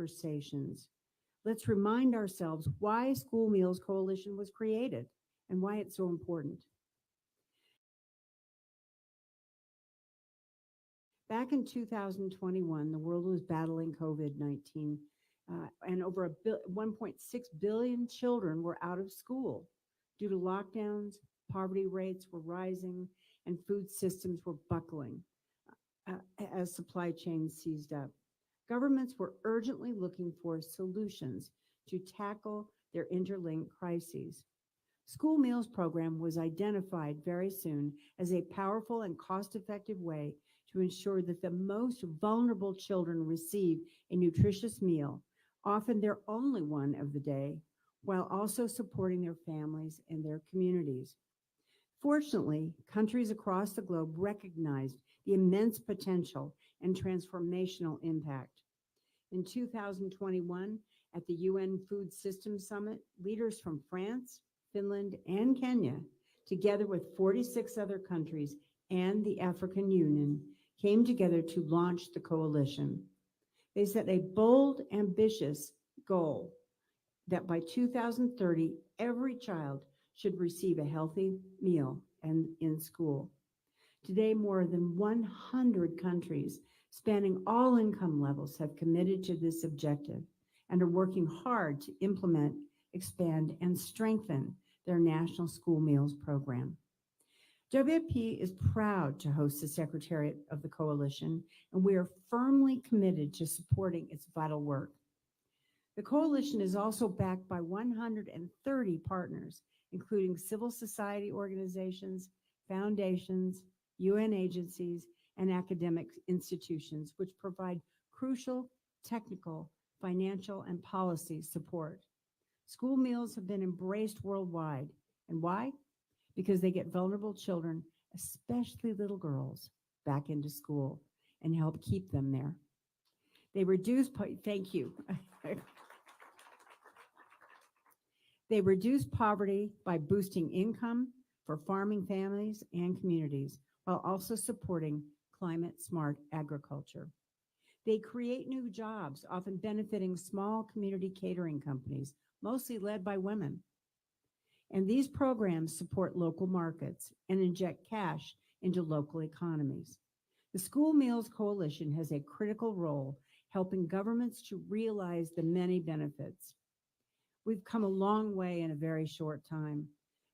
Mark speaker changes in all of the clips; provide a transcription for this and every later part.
Speaker 1: conversations. Let's remind ourselves why School Meals Coalition was created and why it's so important. Back in 2021, the world was battling COVID-19, and over 1.6 billion children were out of school due to lockdowns. Poverty rates were rising, and food systems were buckling as supply chains seized up. Governments were urgently looking for solutions to tackle their interlinked crises. School Meals Program was identified very soon as a powerful and cost-effective way to ensure that the most vulnerable children receive a nutritious meal, often their only one of the day, while also supporting their families and their communities. Fortunately, countries across the globe recognized the immense potential and transformational impact. In 2021, at the UN Food Systems Summit, leaders from France, Finland, and Kenya, together with 46 other countries and the African Union, came together to launch the coalition. They set a bold, ambitious goal that by 2030, every child should receive a healthy meal and in school. Today, more than 100 countries spanning all income levels have committed to this objective and are working hard to implement, expand, and strengthen their national school meals program. WFP is proud to host the Secretariat of the Coalition, and we are firmly committed to supporting its vital work. The Coalition is also backed by 130 partners, including civil society organizations, foundations, UN agencies, and academic institutions, which provide crucial technical, financial, and policy support. School meals have been embraced worldwide. And why? Because they get vulnerable children, especially little girls, back into school and help keep them there. They reduce, thank you. They reduce poverty by boosting income for farming families and communities, while also supporting climate-smart agriculture. They create new jobs, often benefiting small community catering companies, mostly led by women. And these programs support local markets and inject cash into local economies. The School Meals Coalition has a critical role helping governments to realize the many benefits. We've come a long way in a very short time,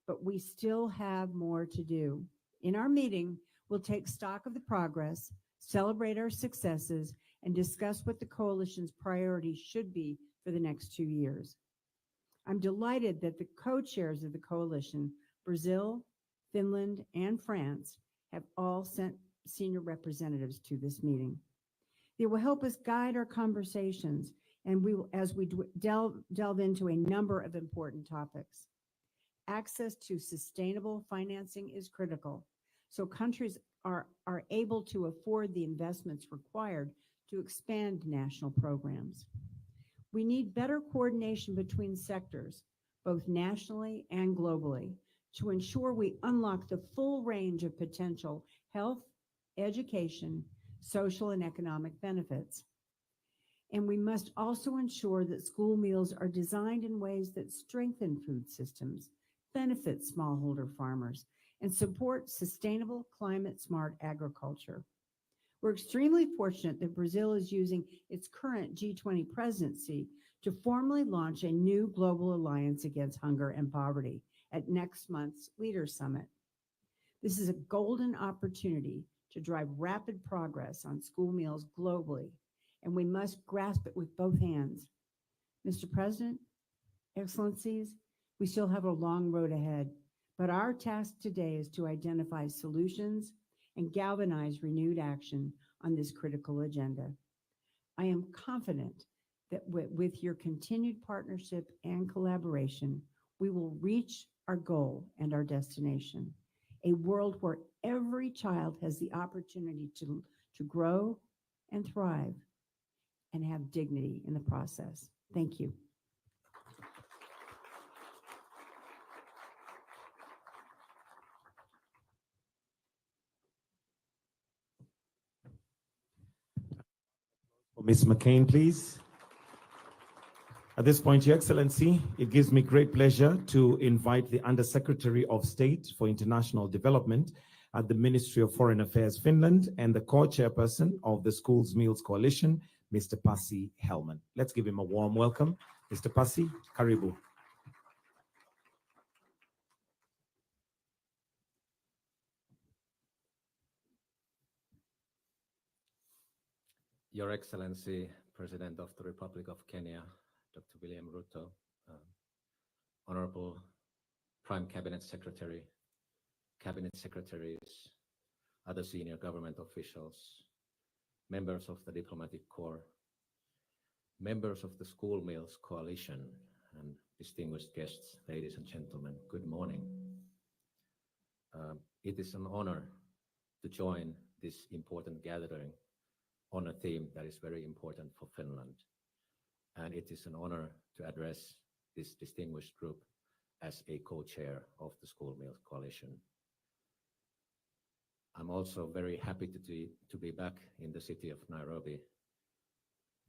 Speaker 1: but we still have more to do. In our meeting, we'll take stock of the progress, celebrate our successes, and discuss what the coalition's priorities should be for the next 2 years. I'm delighted that the co-chairs of the coalition, Brazil, Finland, and France, have all sent senior representatives to this meeting. They will help us guide our conversations and as we delve into a number of important topics. Access to sustainable financing is critical, so countries are able to afford the investments required to expand national programs. We need better coordination between sectors, both nationally and globally, to ensure we unlock the full range of potential health, education, social, and economic benefits. And we must also ensure that school meals are designed in ways that strengthen food systems, benefit smallholder farmers, and support sustainable, climate-smart agriculture. We're extremely fortunate that Brazil is using its current G20 presidency to formally launch a new global alliance against hunger and poverty at next month's Leaders Summit. This is a golden opportunity to drive rapid progress on school meals globally, and we must grasp it with both hands. Mr. President, Excellencies, we still have a long road ahead, but our task today is to identify solutions and galvanize renewed action on this critical agenda. I am confident that with your continued partnership and collaboration, we will reach our goal and our destination, a world where every child has the opportunity to grow and thrive and have dignity in the process. Thank you.
Speaker 2: Ms. McCain, please. At this point, Your Excellency, it gives me great pleasure to invite the Undersecretary of State for International Development at the Ministry of Foreign Affairs, Finland, and the co-chairperson of the Schools Meals Coalition, Mr. Pasi Hellman. Let's give him a warm welcome. Mr. Pasi, karibu.
Speaker 3: Your Excellency, President of the Republic of Kenya, Dr. William Ruto, Honorable Prime Cabinet Secretary, Cabinet Secretaries, other senior government officials, members of the Diplomatic Corps, members of the School Meals Coalition, and distinguished guests, ladies and gentlemen, good morning. It is an honor to join this important gathering on a theme that is very important for Finland. And it is an honor to address this distinguished group as a co-chair of the School Meals Coalition. I'm also very happy to be back in the city of Nairobi,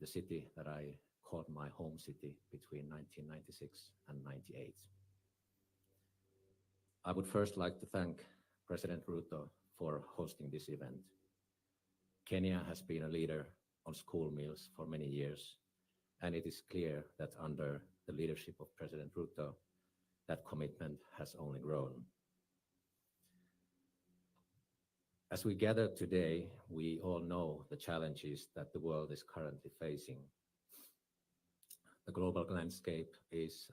Speaker 3: the city that I called my home city between 1996 and 98. I would first like to thank President Ruto for hosting this event. Kenya has been a leader on school meals for many years, and it is clear that under the leadership of President Ruto, that commitment has only grown. As we gather today, we all know the challenges that the world is currently facing. The global landscape is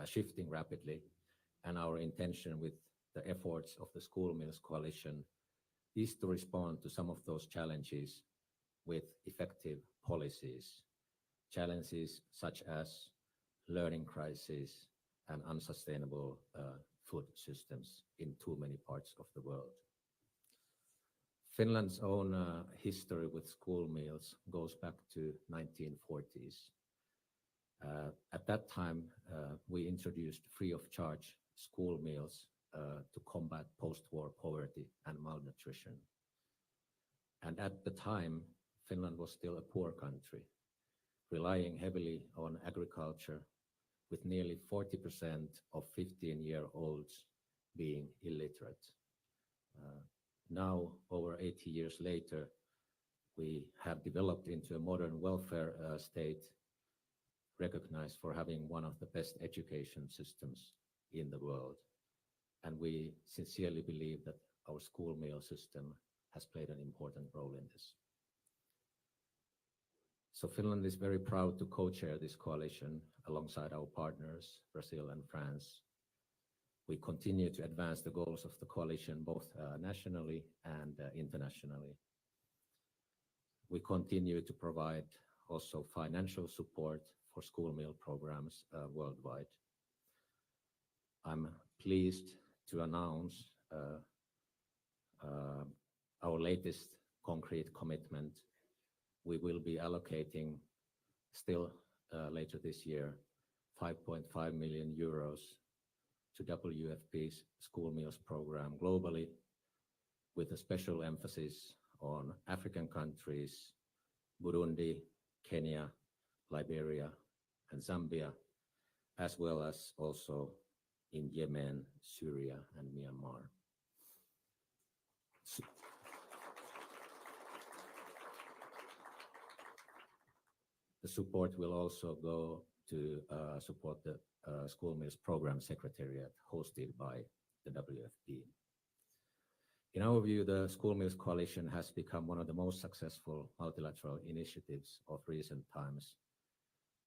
Speaker 3: shifting rapidly, and our intention with the efforts of the School Meals Coalition is to respond to some of those challenges with effective policies. Challenges such as learning crisis and unsustainable food systems in too many parts of the world. Finland's own history with school meals goes back to 1940s. At that time, we introduced free of charge school meals to combat post-war poverty and malnutrition. And at the time, Finland was still a poor country, relying heavily on agriculture, with nearly 40% of 15-year-olds being illiterate. Now, over 80 years later, we have developed into a modern welfare state, recognized for having one of the best education systems in the world. And we sincerely believe that our school meal system has played an important role in this. So Finland is very proud to co-chair this coalition alongside our partners, Brazil and France. We continue to advance the goals of the coalition both nationally and internationally. We continue to provide also financial support for school meal programs worldwide. I'm pleased to announce our latest concrete commitment. We will be allocating still later this year 5.5 million euros to WFP's school meals program globally, with a special emphasis on African countries, Burundi, Kenya, Liberia, and Zambia, as well as also in Yemen, Syria, and Myanmar. The support will also go to support the School Meals Program Secretariat hosted by the WFP. In our view, the School Meals Coalition has become one of the most successful multilateral initiatives of recent times,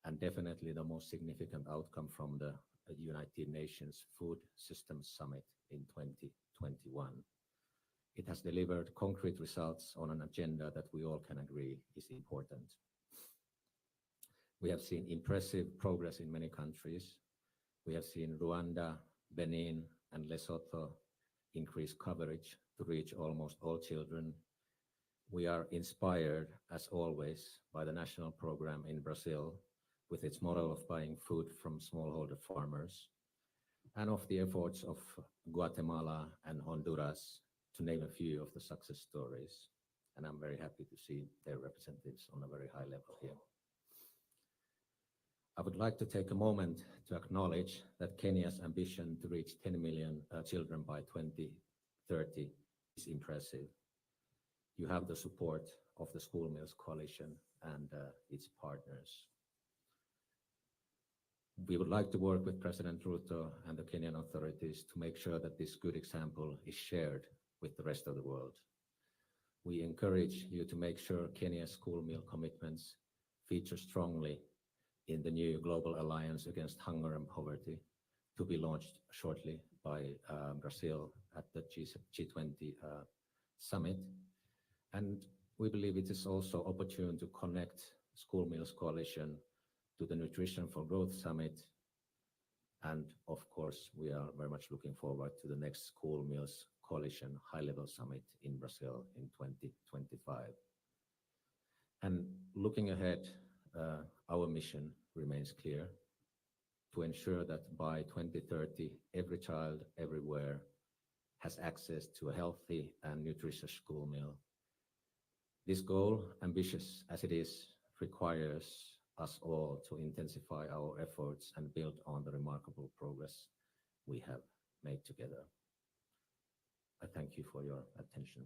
Speaker 3: and definitely the most significant outcome from the United Nations Food Systems Summit in 2021. It has delivered concrete results on an agenda that we all can agree is important. We have seen impressive progress in many countries. We have seen Rwanda, Benin, and Lesotho increase coverage to reach almost all children. We are inspired, as always, by the national program in Brazil, with its model of buying food from smallholder farmers, and of the efforts of Guatemala and Honduras, to name a few of the success stories. And I'm very happy to see their representatives on a very high level here. I would like to take a moment to acknowledge that Kenya's ambition to reach 10 million children by 2030 is impressive. You have the support of the School Meals Coalition and its partners. We would like to work with President Ruto and the Kenyan authorities to make sure that this good example is shared with the rest of the world. We encourage you to make sure Kenya's school meal commitments feature strongly in the new Global Alliance Against Hunger and Poverty, to be launched shortly by Brazil at the G20 summit. And we believe it is also opportune to connect School Meals Coalition to the Nutrition for Growth Summit. And of course, we are very much looking forward to the next School Meals Coalition high-level summit in Brazil in 2025. And looking ahead, our mission remains clear: to ensure that by 2030, every child everywhere has access to a healthy and nutritious school meal. This goal, ambitious as it is, requires us all to intensify our efforts and build on the remarkable progress we have made together. I thank you for your attention.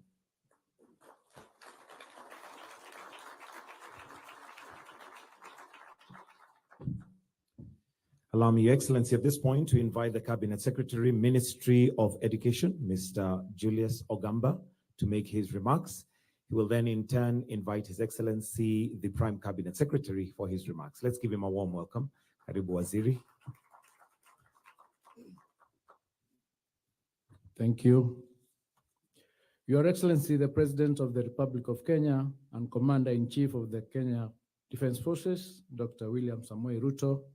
Speaker 2: Allow me, Your Excellency, at this point to invite the Cabinet Secretary, Ministry of Education, Mr. Julius Ogamba, to make his remarks. He will then in turn invite His Excellency, the Prime Cabinet Secretary, for his remarks. Let's give him a warm welcome. Karibu Waziri.
Speaker 4: Thank you. Your Excellency, the President of the Republic of Kenya and Commander-in-Chief of the Kenya Defense Forces, Dr. William Samoei Ruto,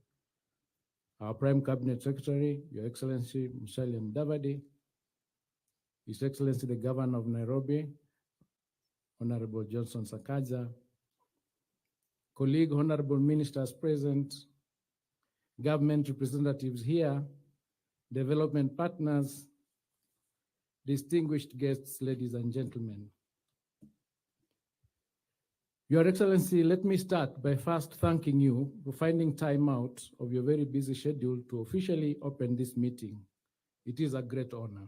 Speaker 4: our Prime Cabinet Secretary, Your Excellency Musalia Mudavadi, His Excellency the Governor of Nairobi, Honorable Johnson Sakaja, colleague honorable ministers present, government representatives here, development partners, distinguished guests, ladies and gentlemen. Your Excellency, let me start by first thanking you for finding time out of your very busy schedule to officially open this meeting. It is a great honor.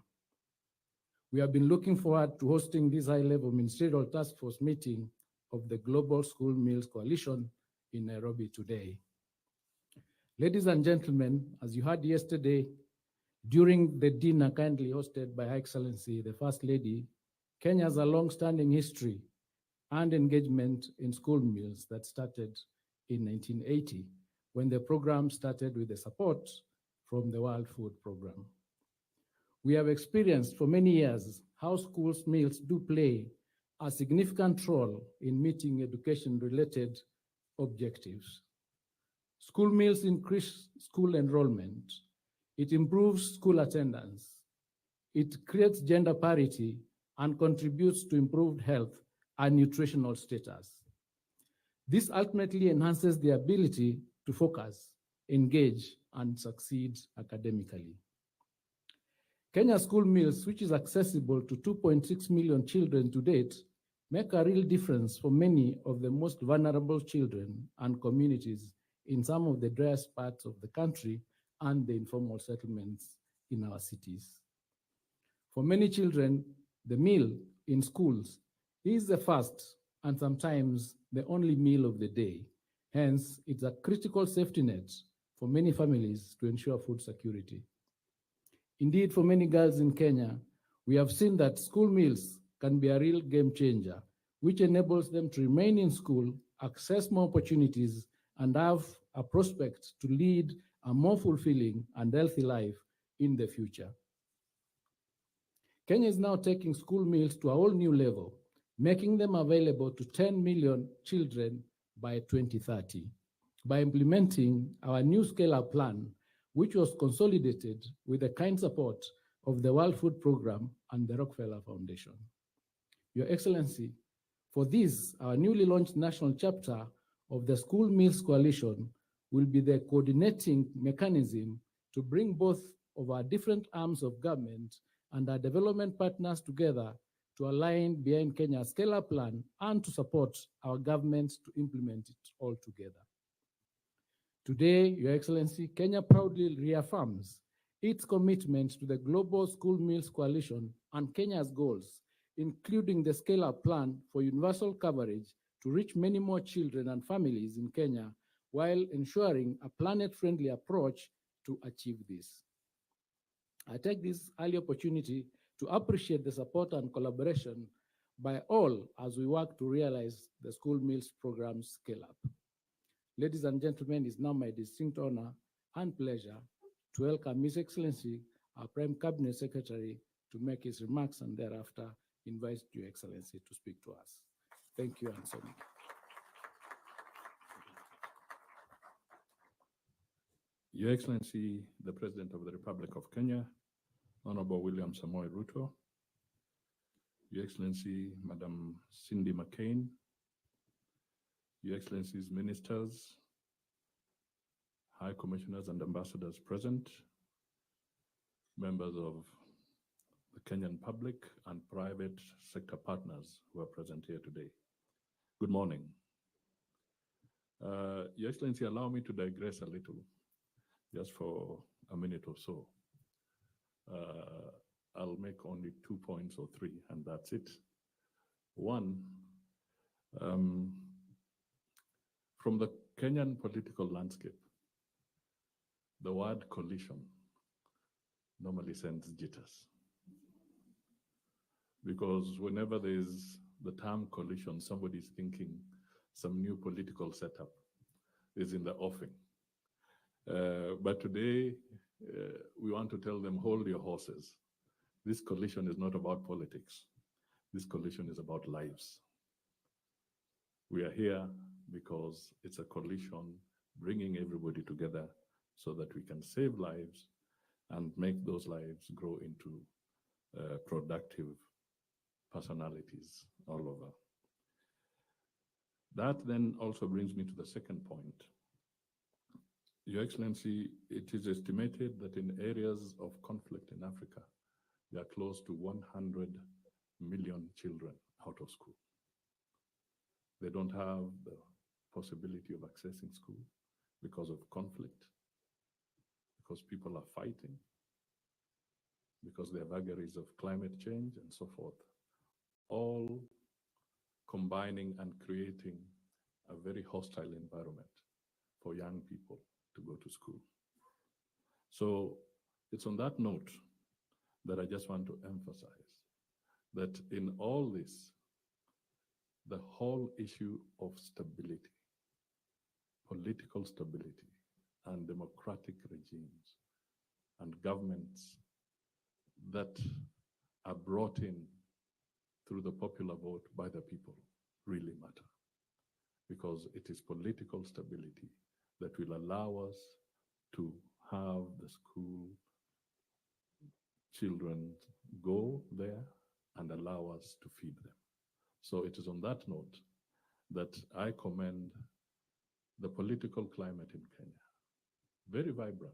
Speaker 4: We have been looking forward to hosting this high-level ministerial task force meeting of the Global School Meals Coalition in Nairobi today. Ladies and gentlemen, as you heard yesterday, during the dinner kindly hosted by Her Excellency, the First Lady, Kenya has a long-standing history and engagement in school meals that started in 1980, when the program started with the support from the World Food Program. We have experienced for many years how school meals do play a significant role in meeting education-related objectives. School meals increase school enrollment. It improves school attendance. It creates gender parity and contributes to improved health and nutritional status. This ultimately enhances the ability to focus, engage, and succeed academically. Kenya school meals, which is accessible to 2.6 million children to date, make a real difference for many of the most vulnerable children and communities in some of the driest parts of the country and the informal settlements in our cities. For many children, the meal in schools is the first and sometimes the only meal of the day. Hence, it's a critical safety net for many families to ensure food security. Indeed, for many girls in Kenya, we have seen that school meals can be a real game changer, which enables them to remain in school, access more opportunities, and have a prospect to lead a more fulfilling and healthy life in the future. Kenya is now taking school meals to a whole new level, making them available to 10 million children by 2030, by implementing our new scale-up plan, which was consolidated with the kind support of the World Food Program and the Rockefeller Foundation. Your Excellency, for this, our newly launched national chapter of the School Meals Coalition will be the coordinating mechanism to bring both of our different arms of government and our development partners together to align behind Kenya's scale-up plan and to support our government to implement it all together. Today, Your Excellency, Kenya proudly reaffirms its commitment to the Global School Meals Coalition and Kenya's goals, including the scale-up plan for universal coverage to reach many more children and families in Kenya, while ensuring a planet-friendly approach to achieve this. I take this early opportunity to appreciate the support and collaboration by all as we work to realize the school meals program scale up. Ladies and gentlemen, it's now my distinct honor and pleasure to welcome His Excellency, our Prime Cabinet Secretary, to make his remarks and thereafter invite Your Excellency to speak to us. Thank you, and so much.
Speaker 5: Your Excellency, the President of the Republic of Kenya, Honorable William Samoei Ruto, Your Excellency, Madam Cindy McCain, Your Excellencies, Ministers, High Commissioners and Ambassadors present, members of the Kenyan public and private sector partners who are present here today. Good morning. Your Excellency, allow me to digress a little, just for a minute or so. I'll make only 2 points or 3, and that's it. One, from the Kenyan political landscape, the word coalition normally sends jitters. Because whenever there's the term coalition, somebody's thinking some new political setup is in the offing. But today, we want to tell them, hold your horses. This coalition is not about politics. This coalition is about lives. We are here because it's a coalition bringing everybody together so that we can save lives and make those lives grow into productive personalities all over. That then also brings me to the second point. Your Excellency, it is estimated that in areas of conflict in Africa, there are close to 100 million children out of school. They don't have the possibility of accessing school because of conflict, because people are fighting, because there are vagaries of climate change and so forth, all combining and creating a very hostile environment for young people to go to school. So it's on that note that I just want to emphasize that in all this, the whole issue of stability, political stability, and democratic regimes and governments that are brought in through the popular vote by the people really matter, because it is political stability that will allow us to have the school children go there and allow us to feed them. So it is on that note that I commend the political climate in Kenya. Very vibrant,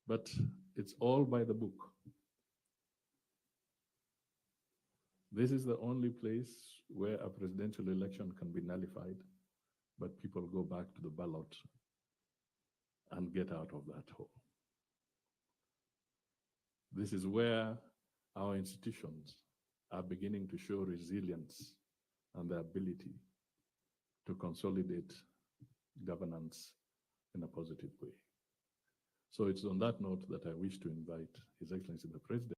Speaker 5: but it's all by the book. This is the only place where a presidential election can be nullified, but people go back to the ballot and get out of that hole. This is where our institutions are beginning to show resilience and the ability to consolidate governance in a positive way. So it's on that note that I wish to invite His Excellency the President,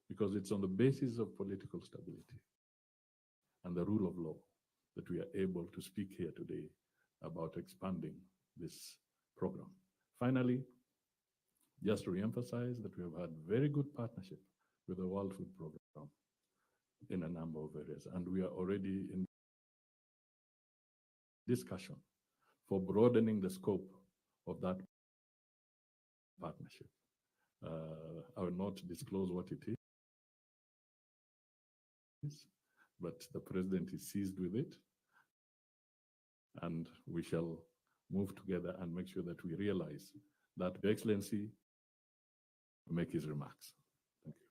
Speaker 5: because it's on the basis of political stability and the rule of law that we are able to speak here today about expanding this program. Finally, just to reemphasize that we have had very good partnership with the World Food Program in a number of areas, and we are already in discussion for broadening the scope of that partnership. I will not disclose what it is, but the President is seized with it, and we shall move together and make sure that we realize that the Excellency will make his remarks. Thank you.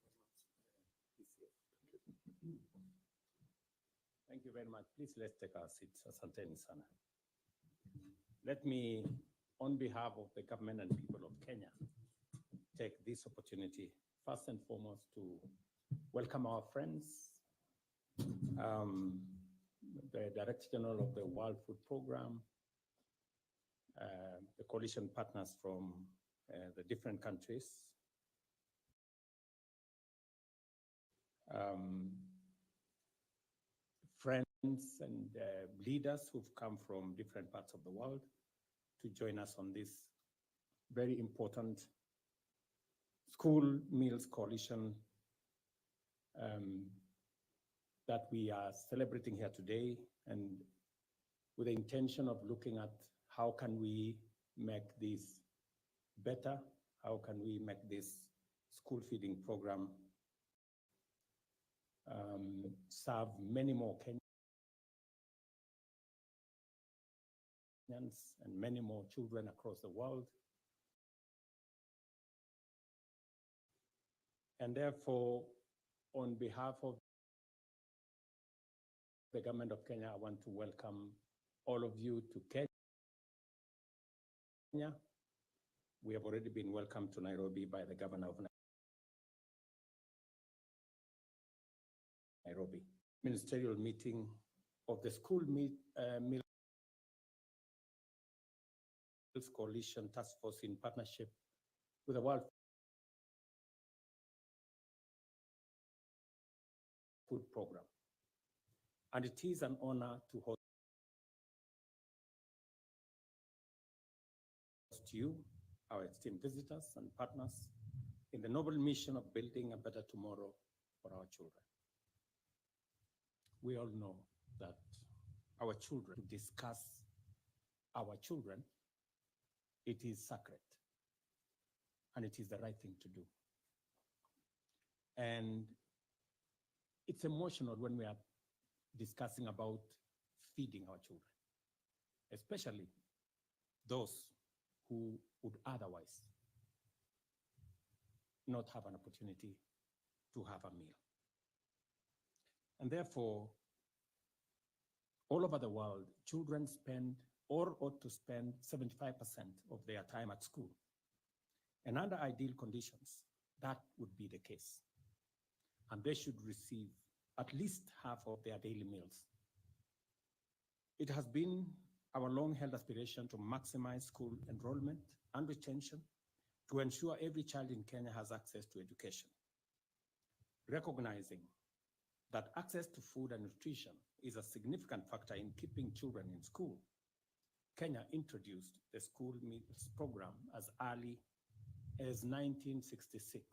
Speaker 4: Thank you
Speaker 6: very much. Please, let's take our seats. Asanteni sana. Let me, on behalf of the government and people of Kenya, take this opportunity, first and foremost, to welcome our friends, the Director General of the World Food Program, the coalition partners from the different countries, friends and leaders who've come from different parts of the world to join us on this very important school meals coalition that we are celebrating here today, and with the intention of looking at how can we make this better, how can we make this school feeding program serve many more Kenyans and many more children across the world. And therefore, on behalf of the government of Kenya, I want to welcome all of you to Kenya. We have already been welcomed to Nairobi by the governor of Nairobi. Ministerial meeting of the School Meals Coalition Task Force in partnership with the World Food Program. And it is an honor to host you, our esteemed visitors and partners, in the noble mission of building a better tomorrow for our children. We all know that our children, to discuss our children, it is sacred and it is the right thing to do. And it's emotional when we are discussing about feeding our children, especially those who would otherwise not have an opportunity to have a meal. And therefore, all over the world, children spend or ought to spend 75% of their time at school. And under ideal conditions, that would be the case. And they should receive at least half of their daily meals. It has been our long-held aspiration to maximize school enrollment and retention to ensure every child in Kenya has access to education. Recognizing that access to food and nutrition is a significant factor in keeping children in school, Kenya introduced the school meals program as early as 1966,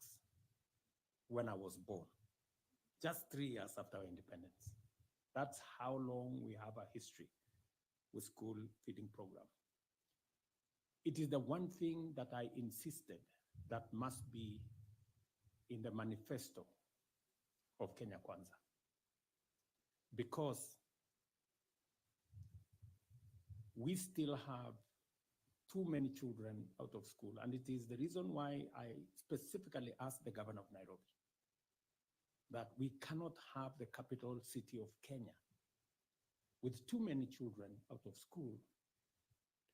Speaker 6: when I was born, just 3 years after our independence. That's how long we have a history with school feeding program. It is the one thing that I insisted that must be in the manifesto of Kenya Kwanza, because we still have too many children out of school. And it is the reason why I specifically asked the governor of Nairobi that we cannot have the capital city of Kenya with too many children out of school,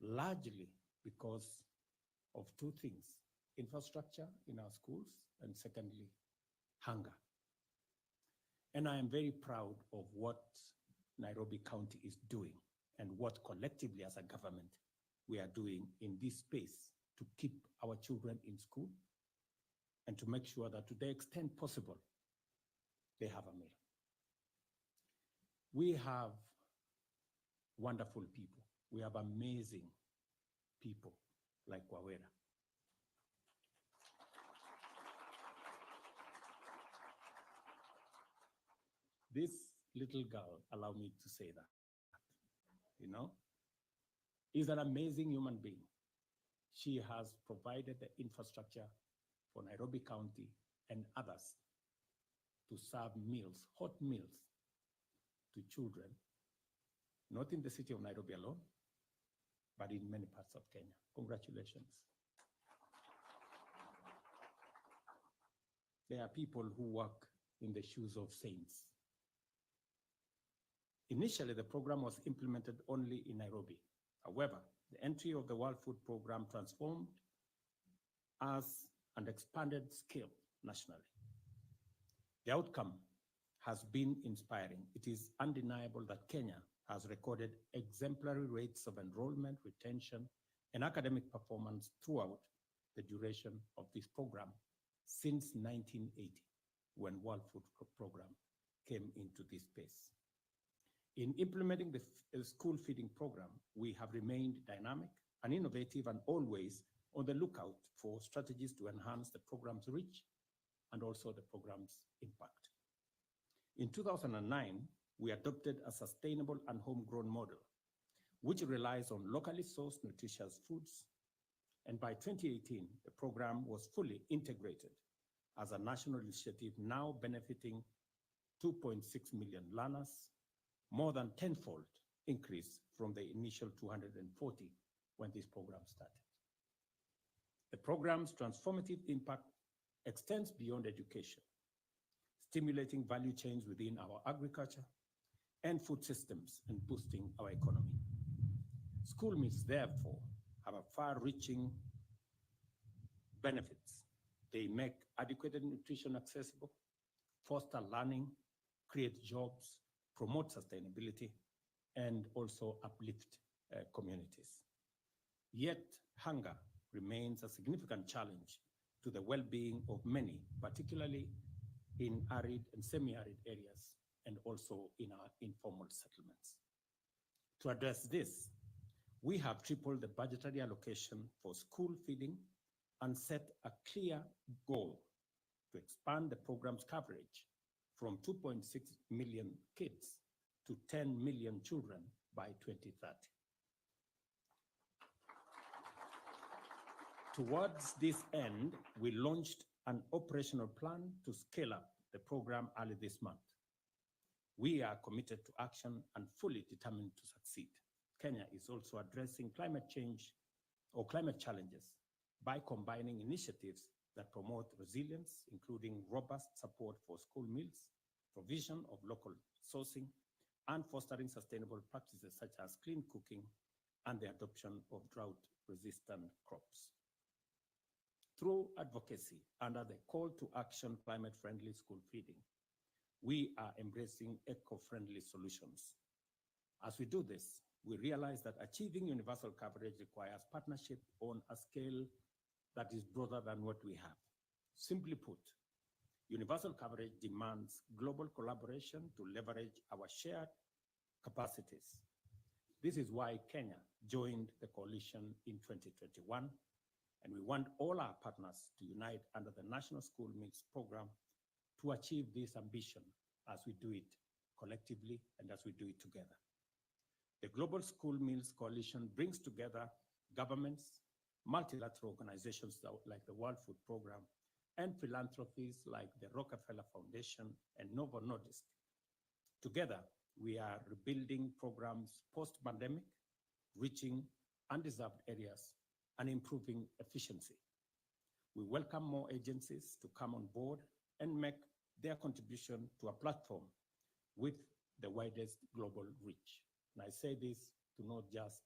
Speaker 6: largely because of two things: infrastructure in our schools, and secondly, hunger. And I am very proud of what Nairobi County is doing and what collectively as a government we are doing in this space to keep our children in school and to make sure that to the extent possible, they have a meal. We have wonderful people. We have amazing people like Wawera. This little girl, allow me to say that, is an amazing human being. She has provided the infrastructure for Nairobi County and others to serve meals, hot meals, to children, not in the city of Nairobi alone, but in many parts of Kenya. Congratulations. There are people who work in the shoes of saints. Initially, the program was implemented only in Nairobi. However, the entry of the World Food Program transformed us and expanded scale nationally. The outcome has been inspiring. It is undeniable that Kenya has recorded exemplary rates of enrollment, retention, and academic performance throughout the duration of this program since 1980, when World Food Program came into this space. In implementing the school feeding program, we have remained dynamic and innovative and always on the lookout for strategies to enhance the program's reach and also the program's impact. In 2009, we adopted a sustainable and homegrown model, which relies on locally sourced nutritious foods. And by 2018, the program was fully integrated as a national initiative, now benefiting 2.6 million learners, more than tenfold increase from the initial 240 when this program started. The program's transformative impact extends beyond education, stimulating value chains within our agriculture and food systems and boosting our economy. School meals, therefore, have a far-reaching benefits. They make adequate nutrition accessible, foster learning, create jobs, promote sustainability, and also uplift communities. Yet, hunger remains a significant challenge to the well-being of many, particularly in arid and semi-arid areas, and also in our informal settlements. To address this, we have tripled the budgetary allocation for school feeding and set a clear goal to expand the program's coverage from 2.6 million kids to 10 million children by 2030. Towards this end, we launched an operational plan to scale up the program early this month. We are committed to action and fully determined to succeed. Kenya is also addressing climate change or climate challenges by combining initiatives that promote resilience, including robust support for school meals, provision of local sourcing, and fostering sustainable practices such as clean cooking and the adoption of drought-resistant crops. Through advocacy under the call to action climate-friendly school feeding, we are embracing eco-friendly solutions. As we do this, we realize that achieving universal coverage requires partnership on a scale that is broader than what we have. Simply put, universal coverage demands global collaboration to leverage our shared capacities. This is why Kenya joined the coalition in 2021, and we want all our partners to unite under the National School Meals Program to achieve this ambition as we do it collectively and as we do it together. The Global School Meals Coalition brings together governments, multilateral organizations like the World Food Program, and philanthropies like the Rockefeller Foundation and Novo Nordisk. Together, we are rebuilding programs post-pandemic, reaching undeserved areas, and improving efficiency. We welcome more agencies to come on board and make their contribution to a platform with the widest global reach. And I say this to not just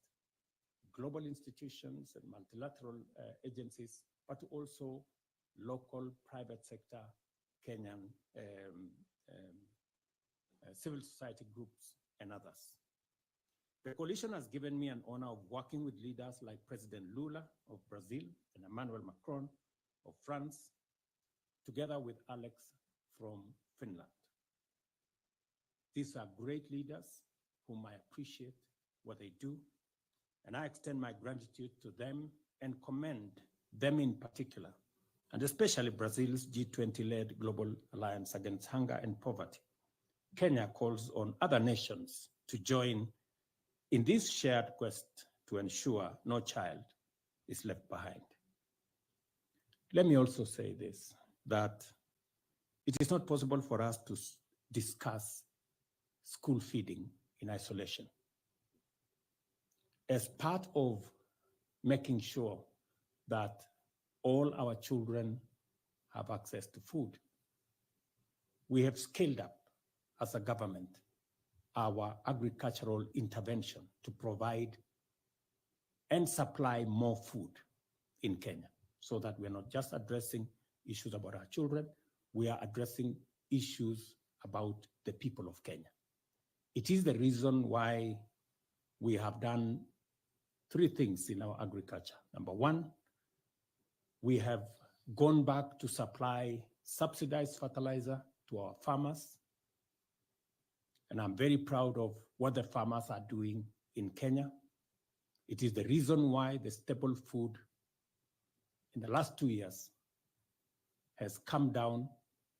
Speaker 6: global institutions and multilateral agencies, but to also local private sector, Kenyan civil society groups, and others. The coalition has given me an honor of working with leaders like President Lula of Brazil and Emmanuel Macron of France, together with Alex from Finland. These are great leaders whom I appreciate what they do, and I extend my gratitude to them and commend them in particular, and especially Brazil's G20-led Global Alliance Against Hunger and Poverty. Kenya calls on other nations to join in this shared quest to ensure no child is left behind. Let me also say this, that it is not possible for us to discuss school feeding in isolation. As part of making sure that all our children have access to food, we have scaled up as a government our agricultural intervention to provide and supply more food in Kenya, so that we're not just addressing issues about our children, we are addressing issues about the people of Kenya. It is the reason why we have done 3 things in our agriculture. Number 1, we have gone back to supply subsidized fertilizer to our farmers. And I'm very proud of what the farmers are doing in Kenya. It is the reason why the staple food in the last 2 years has come down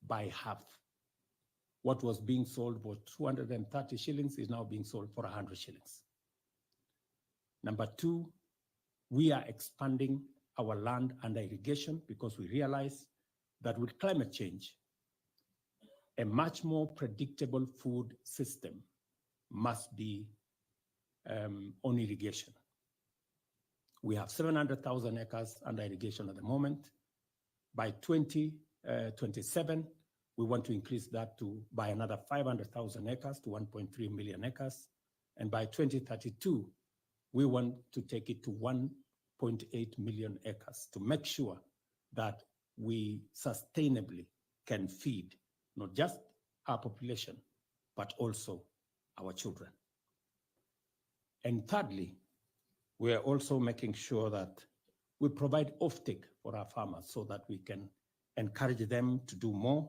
Speaker 6: by half. What was being sold for 230 shillings is now being sold for 100 shillings. Number 2, we are expanding our land under irrigation because we realize that with climate change, a much more predictable food system must be on irrigation. We have 700,000 acres under irrigation at the moment. By 2027, we want to increase that by another 500,000 acres to 1.3 million acres. And by 2032, we want to take it to 1.8 million acres to make sure that we sustainably can feed not just our population, but also our children. And thirdly, we are also making sure that we provide offtake for our farmers so that we can encourage them to do more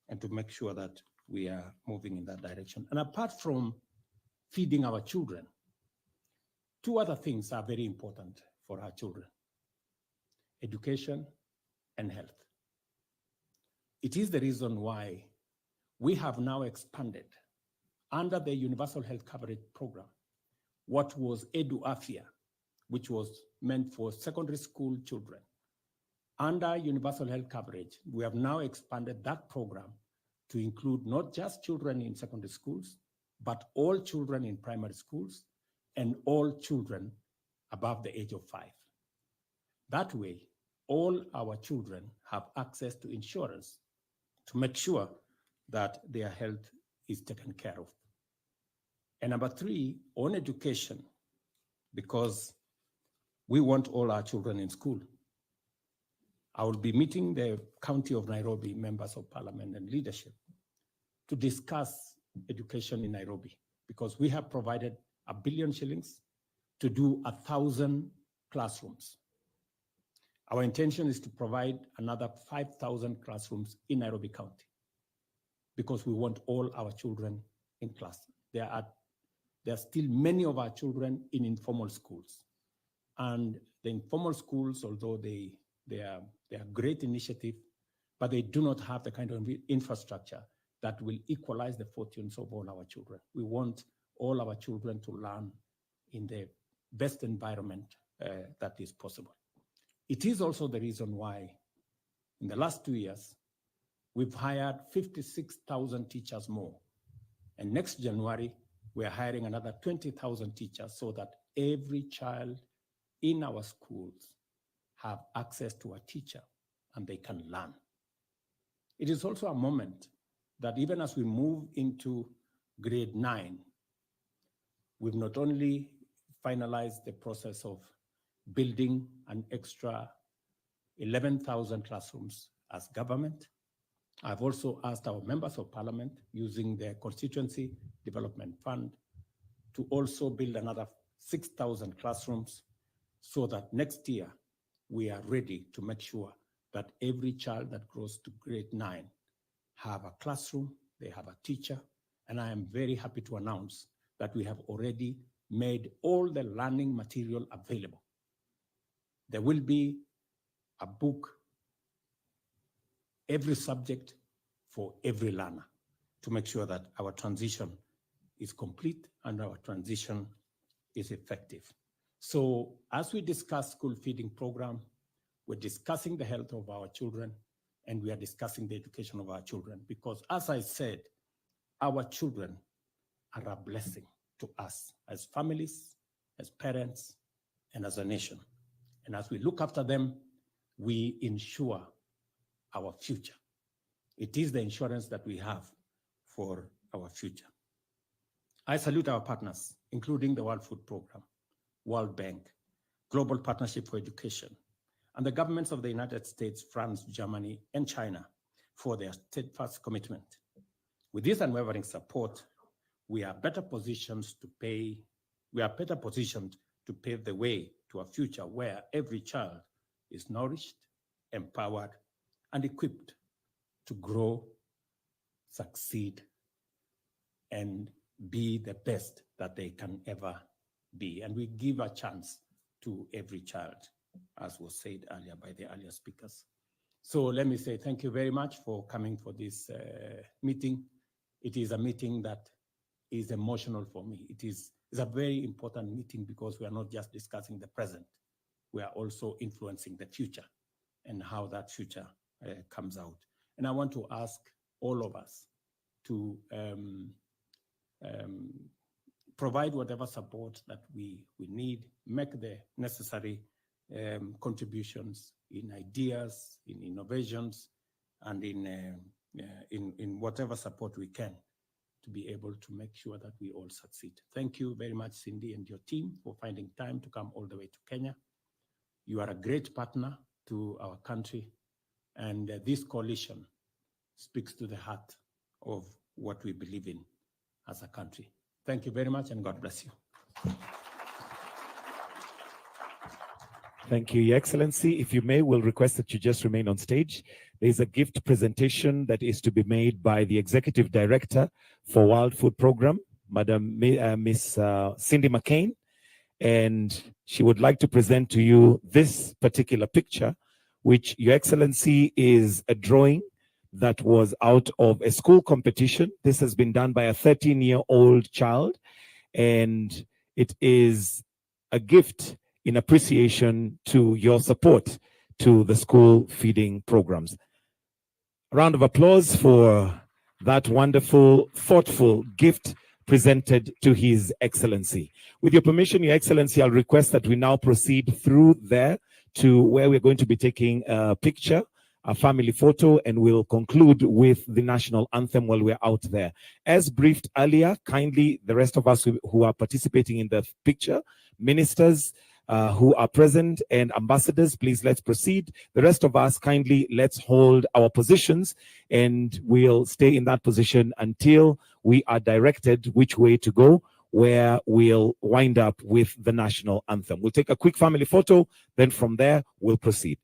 Speaker 6: and to make sure that we are moving in that direction. And apart from feeding our children, 2 other things are very important for our children: education and health. It is the reason why we have now expanded under the Universal Health Coverage Program what was Edu Afya, which was meant for secondary school children. Under Universal Health Coverage, we have now expanded that program to include not just children in secondary schools, but all children in primary schools and all children above the age of 5. That way, all our children have access to insurance to make sure that their health is taken care of. And number 3, on education, because we want all our children in school. I will be meeting the County of Nairobi members of parliament and leadership to discuss education in Nairobi, because we have provided 1 billion shillings to do 1,000 classrooms. Our intention is to provide another 5,000 classrooms in Nairobi County, because we want all our children in class. There are still many of our children in informal schools. And the informal schools, although they are great initiative, but they do not have the kind of infrastructure that will equalize the fortunes of all our children. We want all our children to learn in the best environment that is possible. It is also the reason why in the last 2 years, we've hired 56,000 teachers more. And next January, we are hiring another 20,000 teachers so that every child in our schools have access to a teacher and they can learn. It is also a moment that even as we move into grade 9, we've not only finalized the process of building an extra 11,000 classrooms as government. I've also asked our members of parliament using their constituency development fund to also build another 6,000 classrooms so that next year we are ready to make sure that every child that grows to grade 9 have a classroom, they have a teacher. And I am very happy to announce that we have already made all the learning material available. There will be a book, every subject for every learner, to make sure that our transition is complete and our transition is effective. So as we discuss school feeding program, we're discussing the health of our children and we are discussing the education of our children, because as I said, our children are a blessing to us as families, as parents, and as a nation. And as we look after them, we ensure our future. It is the insurance that we have for our future. I salute our partners, including the World Food Programme, World Bank, Global Partnership for Education, and the governments of the United States, France, Germany, and China for their steadfast commitment. With this unwavering support, we are better positioned to pave the way to a future where every child is nourished, empowered, and equipped to grow, succeed, and be the best that they can ever be. And we give a chance to every child, as was said earlier by the earlier speakers. So let me say thank you very much for coming for this meeting. It is a meeting that is emotional for me. It's a very important meeting because we are not just discussing the present, we are also influencing the future and how that future comes out. And I want to ask all of us to provide whatever support that we need, make the necessary contributions in ideas, in innovations, and in whatever support we can to be able to make sure that we all succeed. Thank you very much, Cindy, and your team for finding time to come all the way to Kenya. You are a great partner to our country, and this coalition speaks to the heart of what we believe in as a country. Thank you very much, and God bless you.
Speaker 2: Thank you, Your Excellency. If you may, we'll request that you just remain on stage. There is a gift presentation that is to be made by the Executive Director for World Food Programme, Miss Cindy McCain, and she would like to present to you this particular picture, which, Your Excellency, is a drawing that was out of a school competition. This has been done by a 13-year-old child, and it is a gift in appreciation to your support to the school feeding programs. A round of applause for that wonderful, thoughtful gift presented to His Excellency. With your permission, Your Excellency, I'll request that we now proceed through there to where we're going to be taking a picture, a family photo, and we'll conclude with the national anthem while we're out there. As briefed earlier, kindly, the rest of us who are participating in the picture, ministers who are present and ambassadors, please let's proceed. The rest of us, kindly, let's hold our positions, and we'll stay in that position until we are directed which way to go, where we'll wind up with the national anthem. We'll take a quick family photo, then from there, we'll proceed.